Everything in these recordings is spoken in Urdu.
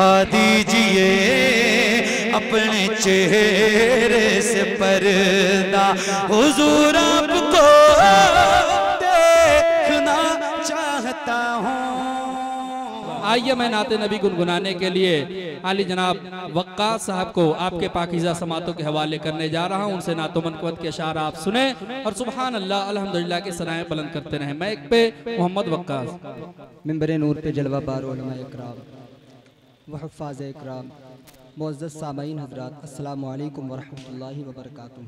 اٹھا دیجئے اپنے چہرے سے پردہ، حضور آپ کو دیکھنا چاہتا ہوں۔ آئیے میں نعت نبی گنگنانے کے لیے عالی جناب وقاص صاحب کو آپ کے پاکیزہ سماعتوں کے حوالے کرنے جا رہا ہوں۔ ان سے نعت و منقبت کے اشعار آپ سنیں اور سبحان اللہ الحمدللہ کے ثنائیں بلند کرتے رہیں۔ میں ایک پہ محمد وقاص۔ منبر نور پہ جلوہ بار علماء اکرام و حفاظ اکرام، معزز سامعین حضرات، السلام علیکم ورحمۃ اللہ وبرکاتہ۔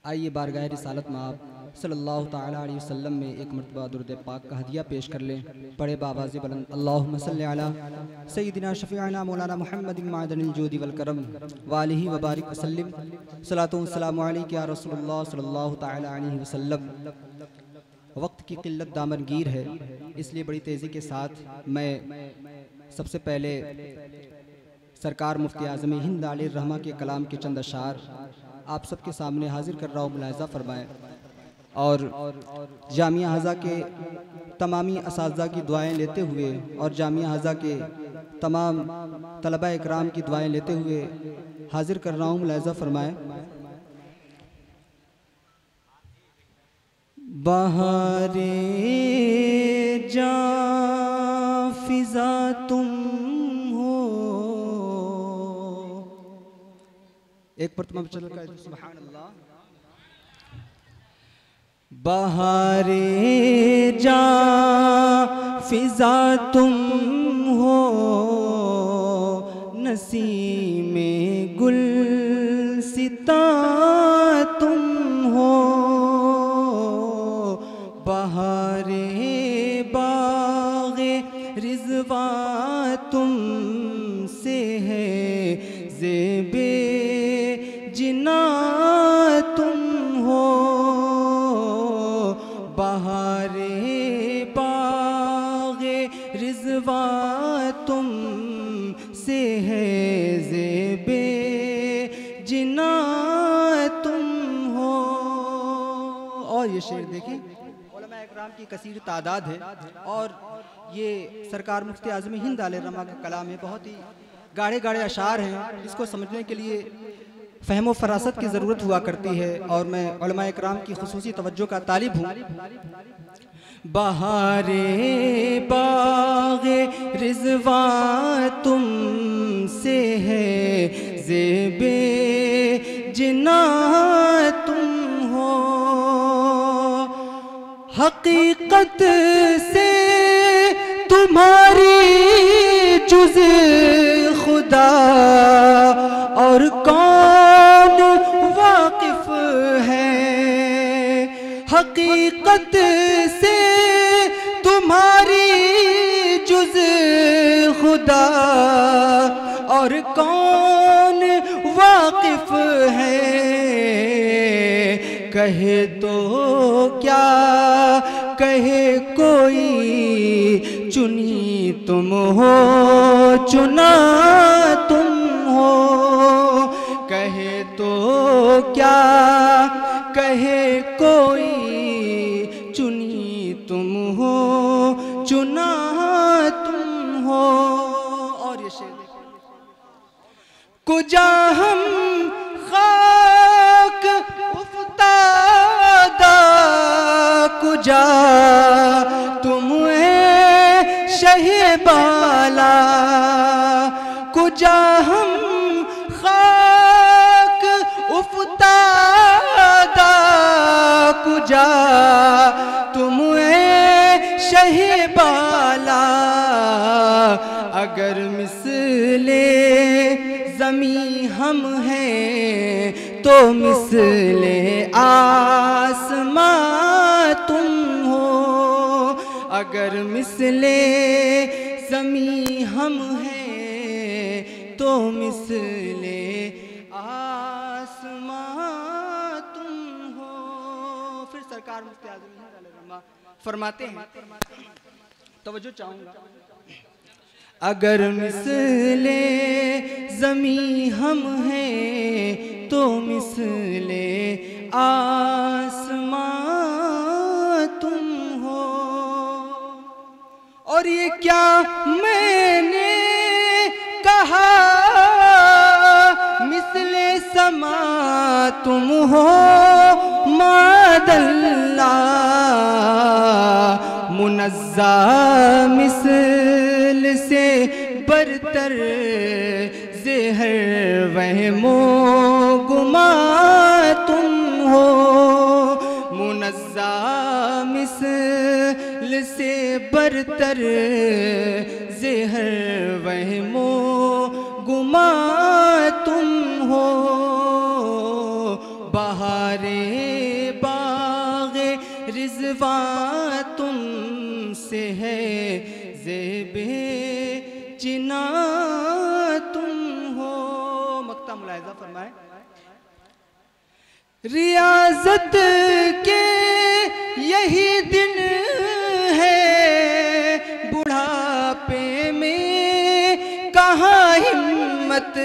آئیے بارگاہ رسالت میں آپ صلی اللہ تعالیٰ علیہ وسلم میں ایک مرتبہ درود پاک کا ہدیہ پیش کر لیں۔ پڑھے بآواز بلند اللہم صلی علی سیدنا شفیعنا مولانا محمد معدن الجود والکرم وآلہ وبارک وسلم، صلاۃ و سلام علیک یا رسول اللہ صلی اللہ تعالیٰ علیہ وسلم۔ وقت کی قلت دامنگیر ہے، اس لیے بڑی تیزی کے ساتھ میں سب سے پہلے سرکار مفتی اعظم ہند علیہ الرحمہ کے کلام کے چند اشعار آپ سب کے سامنے حاضر کر رہا ہوں، ملاحظہ فرمائیں، اور جامعہ حضا کے تمامی اساتذہ کی دعائیں لیتے ہوئے اور جامعہ حضا کے تمام طلبہ اکرام کی دعائیں لیتے ہوئے حاضر کر رہا ہوں، ملاحظہ فرمائیں۔ بہارِ جاں فضا تم ہو، ایک مرتبہ چل کر سبحان اللہ۔ بہارِ جاں فضا تم ہو، نسیم گلستاں تم ہو، بہارِ باغ رضوان تم سے ہے، زیب جناں تم ہو، بہارِ باغ رضوان تم سے ہے، زیب جناں تم ہو۔ اور یہ شعر دیکھیں، علماء اکرام کی کثیر تعداد ہے اور یہ سرکار مفتی اعظم ہند علیہ الرحمہ کا کلام ہے، بہت ہی گاڑے گاڑے اشعار ہیں، اس کو سمجھنے کے لیے فہم و فراست کی ضرورت ہوا کرتی ہے اور میں علماء اکرام کی خصوصی توجہ کا طالب ہوں۔ بہارِ باغ رضوان تم سے ہے، زیب جناں تم ہو، حقیقت سے تمہاری جز خدا اور کون واقف ہے، حقیقت سے تمہاری جز خدا اور کون واقف ہے، کہے تو کیا کہے کوئی، چنی تم ہو چنا تم ہو، کہے تو کیا کہے کوئی، چنی تم ہو چنا تم ہو۔ اور یہ شعر کجا ہم خاک افتادہ، کجا تم اے شہ بالا، کجا ہم خاک افتادہ، کجا تم اے شہ بالا، اگر مثل زمیں ہم ہیں تو مثل آسماں تم ہو، اگر مثل زمیں ہم ہیں تو مثل آسماں تم ہو۔ پھر سرکار مفتی اعظم ہند علیہ الرحمہ فرماتے ہیں، توجہ چاہوں گا، اگر مثل زمیں ہم ہیں تو مثل آسمان تم ہو۔ اور یہ کیا میں نے کہا مثل سما تم ہو معاذ اللہ منزہ مثل سے برتر زہر وہم و گما تم ہو منزہ مثل سے برتر زہر وہم و گما تم ہو بہار باغ رضوان تم سے ہے زیب چنا تم ہو مقطع ملاحظہ فرمائیں ریاضت کے یہی دن ہے بڑھاپے میں کہاں ہمت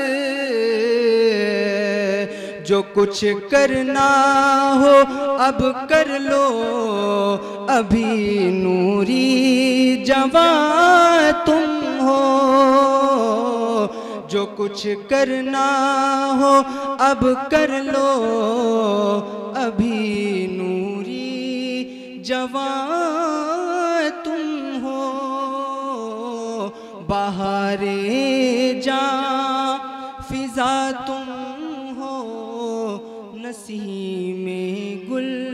جو کچھ کرنا ہو اب کر لو ابھی نوری جوان تم ہو جو کچھ کرنا ہو اب کر لو ابھی نوری جوان تم ہو بہار جاں فضا تم ہو نسیم گل